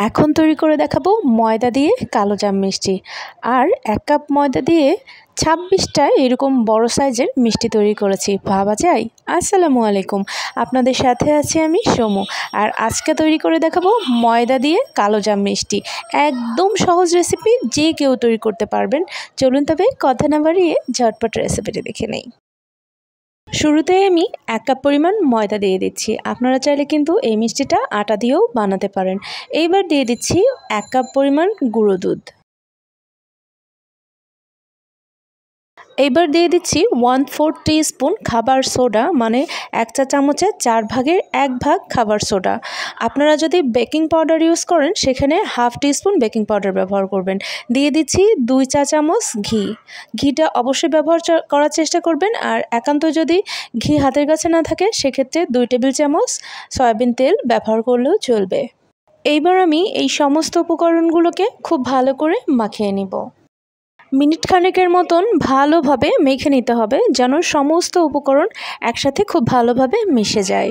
এখন তৈরি করে দেখাবো ময়দা দিয়ে কালোজাম মিষ্টি। আর 1 কাপ ময়দা দিয়ে 26টা এরকম বড় সাইজের মিষ্টি তৈরি করেছি, ভাবা যায়। আসসালামু আলাইকুম, আপনাদের সাথে আছি আমি সমু। আর আজকে তৈরি করে দেখাবো ময়দা দিয়ে কালোজাম মিষ্টি। একদম সহজ রেসিপি, যে কেউ তৈরি করতে পারবেন। চলুন তবে কথা না বাড়িয়ে ঝটপট রেসিপিটি দেখে নেই। শুরুতে আমি 1 কাপ পরিমাণ ময়দা দিয়ে দিচ্ছি। আপনারা চাইলে কিন্তু এই মিষ্টিটা আটা দিয়েও বানাতে পারেন। এইবার দিয়ে দিচ্ছি 1 কাপ পরিমাণ গুঁড়ো দুধ। এইবার দিয়ে দিচ্ছি 1/4 টিস্পুন খাবার সোডা, মানে 1 চা চামচের 4 ভাগের 1 ভাগ খাবার সোডা। আপনারা যদি বেকিং পাউডার ইউজ করেন সেখানে 1/2 টিস্পুন বেকিং পাউডার ব্যবহার করবেন। দিয়ে দিচ্ছি 2 চা চামচ ঘি। ঘিটা অবশ্যই ব্যবহার করার চেষ্টা করবেন। আর একান্ত যদি ঘি হাতের কাছে না থাকে সেক্ষেত্রে 2 টেবিল চামচ সয়াবিন তেল ব্যবহার করলেও চলবে। এইবার আমি এই সমস্ত উপকরণগুলোকে খুব ভালো করে মাখিয়ে নিব। মিনিট খানেকের মতন ভালোভাবে মেখে নিতে হবে, যেন সমস্ত উপকরণ একসাথে খুব ভালোভাবে মিশে যায়।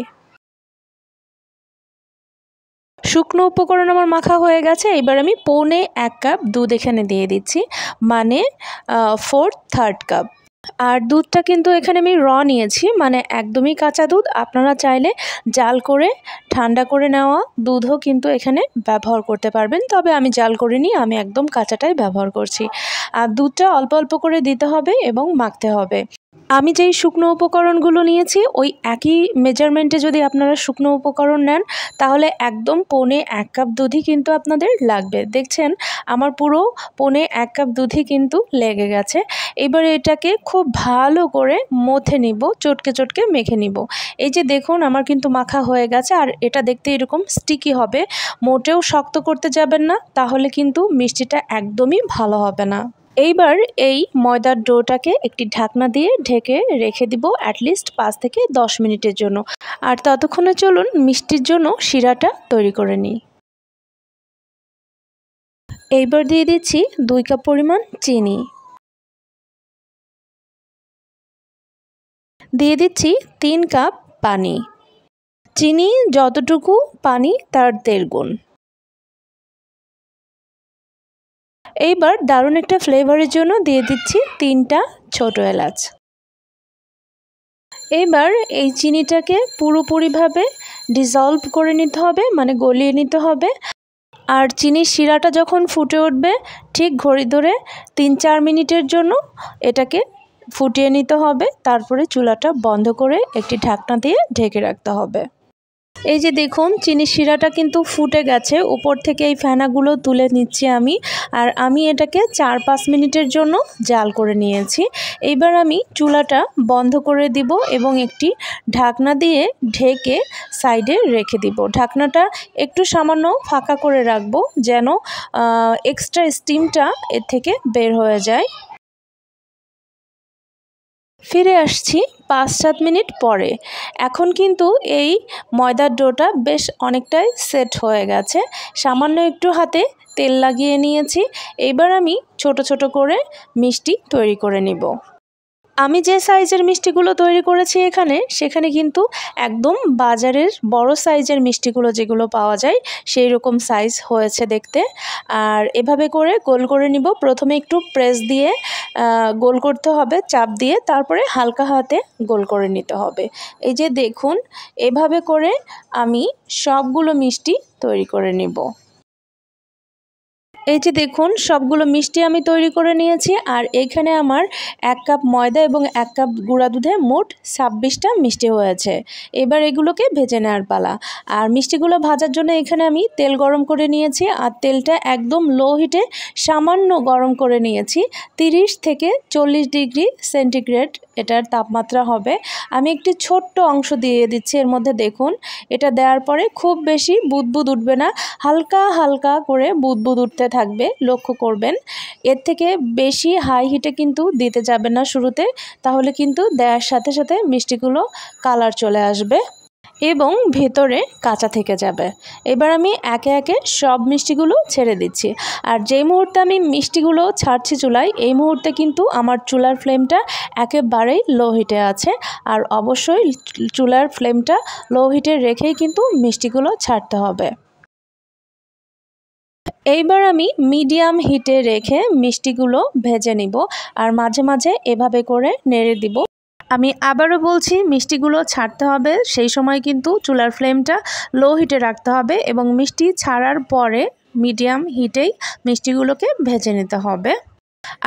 শুকনো উপকরণ আমার মাখা হয়ে গেছে। এবার আমি 1/4 কাপ দুধ এখানে দিয়ে দিচ্ছি, মানে 4/3 কাপ। আর দুধটা কিন্তু এখানে আমি নিয়েছি, মানে একদমই কাঁচা দুধ। আপনারা চাইলে জাল করে ঠান্ডা করে নেওয়া দুধও কিন্তু এখানে ব্যবহার করতে পারবেন, তবে আমি জাল করিনি, আমি একদম কাঁচাটাই ব্যবহার করছি। আর দুধটা অল্প অল্প করে দিতে হবে এবং মাখতে হবে। আমি যেই শুকনো উপকরণগুলো নিয়েছি ওই একই মেজারমেন্টে যদি আপনারা শুকনো উপকরণ নেন তাহলে একদম 1/4 কাপ দুধই কিন্তু আপনাদের লাগবে। দেখছেন আমার পুরো 1/4 কাপ দুধই কিন্তু লেগে গেছে। এবার এটাকে খুব ভালো করে মথে নিব, চটকে চটকে মেখে নিব। এই যে দেখুন আমার কিন্তু মাখা হয়ে গেছে। আর এটা দেখতে এরকম স্টিকি হবে, মোটেও শক্ত করতে যাবেন না, তাহলে কিন্তু মিষ্টিটা একদমই ভালো হবে না। এইবার এই ময়দার ডোটাকে একটি ঢাকনা দিয়ে ঢেকে রেখে দিব অ্যাটলিস্ট 5 থেকে 10 মিনিটের জন্য। আর ততক্ষণে চলুন মিষ্টির জন্য শিরাটা তৈরি করে নিই। এইবার দিয়ে দিচ্ছি 2 কাপ পরিমাণ চিনি। দিয়ে দিচ্ছি 3 কাপ পানি। চিনি যতটুকু পানি তার 1.5 গুণ। এইবার দারুণ একটা ফ্লেভারের জন্য দিয়ে দিচ্ছি 3টা ছোট এলাচ। এবার এই চিনিটাকে পুরোপুরিভাবে ডিসলভ করে নিতে হবে, মানে গলিয়ে নিতে হবে। আর চিনির শিরাটা যখন ফুটে উঠবে ঠিক ঘড়ি ধরে 3-4 মিনিটের জন্য এটাকে ফুটিয়ে নিতে হবে। তারপরে চুলাটা বন্ধ করে একটি ঢাকনা দিয়ে ঢেকে রাখতে হবে। এই যে দেখুন চিনির শিরাটা কিন্তু ফুটে গেছে, উপর থেকে এই ফেনাগুলো তুলে নিচ্ছি আমি। আর আমি এটাকে 4-5 মিনিটের জন্য জাল করে নিয়েছি। এইবার আমি চুলাটা বন্ধ করে দিব এবং একটি ঢাকনা দিয়ে ঢেকে সাইডে রেখে দিব। ঢাকনাটা একটু সামান্য ফাঁকা করে রাখবো, যেন এক্সট্রা স্টিমটা এর থেকে বের হয়ে যায়। ফিরে আসছি 5-7 মিনিট পরে। এখন কিন্তু এই ময়দার ডোটা বেশ অনেকটাই সেট হয়ে গেছে। সামান্য একটু হাতে তেল লাগিয়ে নিয়েছি। এবার আমি ছোট ছোট করে মিষ্টি তৈরি করে নিব। আমি যে সাইজের মিষ্টিগুলো তৈরি করেছি সেখানে কিন্তু একদম বাজারের বড় সাইজের মিষ্টিগুলো যেগুলো পাওয়া যায় সেই রকম সাইজ হয়েছে দেখতে। আর এভাবে করে গোল করে নিব। প্রথমে একটু প্রেস দিয়ে গোল করতে হবে, চাপ দিয়ে, তারপরে হালকা হাতে গোল করে নিতে হবে। এই যে দেখুন এভাবে করে আমি সবগুলো মিষ্টি তৈরি করে নিব। এই যে দেখুন সবগুলো মিষ্টি আমি তৈরি করে নিয়েছি। আর এখানে আমার 1 কাপ ময়দা এবং 1 কাপ গুঁড়া দুধে মোট 26টা মিষ্টি হয়েছে। এবার এগুলোকে ভেজে নেওয়ার পালা। আর মিষ্টিগুলো ভাজার জন্য এখানে আমি তেল গরম করে নিয়েছি। আর তেলটা একদম লো হিটে সামান্য গরম করে নিয়েছি। 30 থেকে 40 ডিগ্রি সেন্টিগ্রেড এটার তাপমাত্রা হবে। আমি একটি ছোট্ট অংশ দিয়ে দিচ্ছি এর মধ্যে। দেখুন এটা দেওয়ার পরে খুব বেশি বুদবুদ উঠবে না, হালকা হালকা করে বুদবুদ উঠতে থাকবে, লক্ষ্য করবেন। এর থেকে বেশি হাই হিটে কিন্তু দিতে যাবেন না শুরুতে, তাহলে কিন্তু দেওয়ার সাথে সাথে মিষ্টিগুলো কালার চলে আসবে এবং ভেতরে কাঁচা থেকে যাবে। এবার আমি একে একে সব মিষ্টিগুলো ছেড়ে দিচ্ছি। আর যেই মুহূর্তে আমি মিষ্টিগুলো ছাড়ছি চুলায়, এই মুহূর্তে কিন্তু আমার চুলার ফ্লেমটা একেবারেই লো হিটে আছে। আর অবশ্যই চুলার ফ্লেমটা লো হিটে রেখেই কিন্তু মিষ্টিগুলো ছাড়তে হবে। এইবার আমি মিডিয়াম হিটে রেখে মিষ্টিগুলো ভেজে নিব আর মাঝে মাঝে এভাবে করে নেড়ে দিব। আমি আবারও বলছি, মিষ্টিগুলো ছাড়তে হবে, সেই সময় কিন্তু চুলার ফ্লেমটা লো হিটে রাখতে হবে এবং মিষ্টি ছাড়ার পরে মিডিয়াম হিটেই মিষ্টিগুলোকে ভেজে নিতে হবে।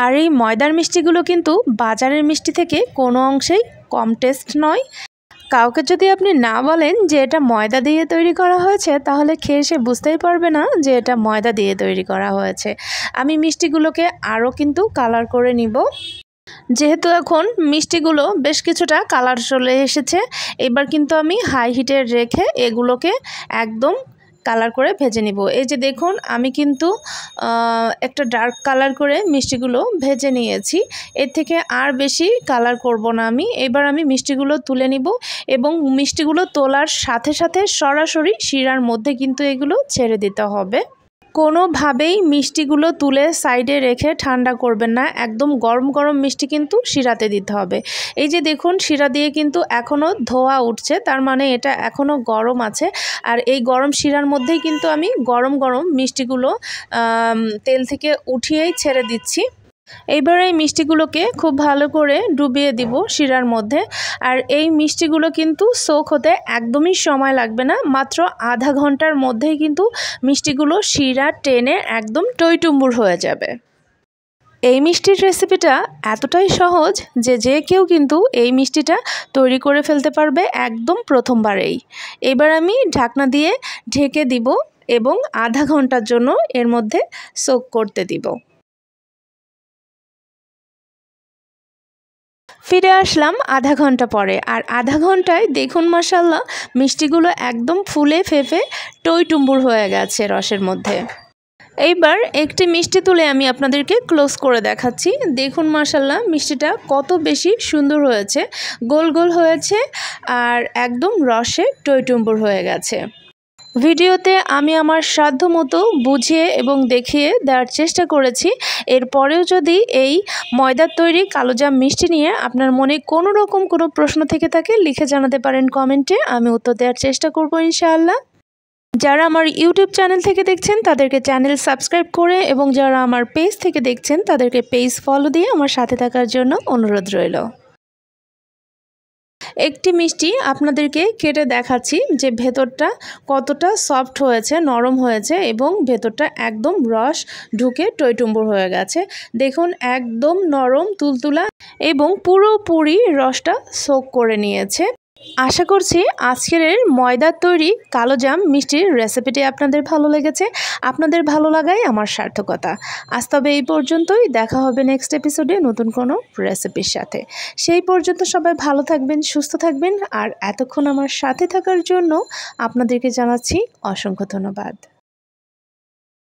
আর এই ময়দার মিষ্টিগুলো কিন্তু বাজারের মিষ্টি থেকে কোনো অংশেই কম টেস্ট নয়। কাউকে যদি আপনি না বলেন যে এটা ময়দা দিয়ে তৈরি করা হয়েছে, তাহলে খেয়ে সে বুঝতেই পারবে না যে এটা ময়দা দিয়ে তৈরি করা হয়েছে। আমি মিষ্টিগুলোকে আরও কিন্তু কালার করে নিব। যেহেতু এখন মিষ্টিগুলো বেশ কিছুটা কালার চলে এসেছে, এবার কিন্তু আমি হাই হিটে রেখে এগুলোকে একদম কালার করে ভেজে নিব। এই যে দেখুন, আমি কিন্তু একটা ডার্ক কালার করে মিষ্টিগুলো ভেজে নিয়েছি। এর থেকে আর বেশি কালার করব না আমি। এবার আমি মিষ্টিগুলো তুলে নিব এবং মিষ্টিগুলো তোলার সাথে সাথে সরাসরি শিরার মধ্যে কিন্তু এগুলো ছেড়ে দিতে হবে। কোনোভাবেই মিষ্টিগুলো তুলে সাইডে রেখে ঠান্ডা করবেন না, একদম গরম গরম মিষ্টি কিন্তু শিরাতে দিতে হবে। এই যে দেখুন, শিরা দিয়ে কিন্তু এখনও ধোঁয়া উঠছে, তার মানে এটা এখনও গরম আছে। আর এই গরম শিরার মধ্যেই কিন্তু আমি গরম গরম মিষ্টিগুলো তেল থেকে উঠিয়েই ছেড়ে দিচ্ছি। এইবার এই মিষ্টিগুলোকে খুব ভালো করে ডুবিয়ে দিব শিরার মধ্যে। আর এই মিষ্টিগুলো কিন্তু সোক হতে একদমই সময় লাগবে না, মাত্র আধা ঘন্টার মধ্যেই কিন্তু মিষ্টিগুলো শিরা টেনে একদম টইটুম্বুর হয়ে যাবে। এই মিষ্টির রেসিপিটা এতটাই সহজ যে যে কেউ কিন্তু এই মিষ্টিটা তৈরি করে ফেলতে পারবে একদম প্রথমবারেই। এবার আমি ঢাকনা দিয়ে ঢেকে দিব এবং আধা ঘন্টার জন্য এর মধ্যে সোক করতে দিব। ফিরে আসলাম আধা ঘন্টা পরে, আর আধা ঘন্টায় দেখুন মাশাআল্লাহ মিষ্টিগুলো একদম ফুলে ফেঁপে টইটুম্বুর হয়ে গেছে রসের মধ্যে। এইবার একটি মিষ্টি তুলে আমি আপনাদেরকে ক্লোজ করে দেখাচ্ছি। দেখুন মাশাআল্লাহ মিষ্টিটা কত বেশি সুন্দর হয়েছে, গোল গোল হয়েছে আর একদম রসে টইটুম্বুর হয়ে গেছে। ভিডিওতে আমি আমার সাধ্য মতো বুঝিয়ে এবং দেখিয়ে দেওয়ার চেষ্টা করেছি। এরপরেও যদি এই ময়দার তৈরি কালোজাম মিষ্টি নিয়ে আপনার মনে কোনো রকম কোনো প্রশ্ন থেকে থাকে, লিখে জানাতে পারেন কমেন্টে, আমি উত্তর দেওয়ার চেষ্টা করব ইনশাআল্লাহ। যারা আমার ইউটিউব চ্যানেল থেকে দেখছেন তাদেরকে চ্যানেল সাবস্ক্রাইব করে এবং যারা আমার পেজ থেকে দেখছেন তাদেরকে পেজ ফলো দিয়ে আমার সাথে থাকার জন্য অনুরোধ রইল। একটি মিষ্টি আপনাদেরকে কেটে দেখাচ্ছি যে ভেতরটা কতটা সফট হয়েছে, নরম হয়েছে এবং ভেতরটা একদম রস ঢুকে টইটুম্বুর হয়ে গেছে। দেখুন একদম নরম তুলতুলা এবং পুরোপুরি রসটা সোক করে নিয়েছে। আশা করছি আজকের ময়দার তৈরি কালোজাম মিষ্টির রেসিপিটি আপনাদের ভালো লেগেছে। আপনাদের ভালো লাগাই আমার সার্থকতা। আজ তবে এই পর্যন্তই, দেখা হবে নেক্সট এপিসোডে নতুন কোনো রেসিপির সাথে। সেই পর্যন্ত সবাই ভালো থাকবেন, সুস্থ থাকবেন, আর এতক্ষণ আমার সাথে থাকার জন্য আপনাদেরকে জানাচ্ছি অসংখ্য ধন্যবাদ।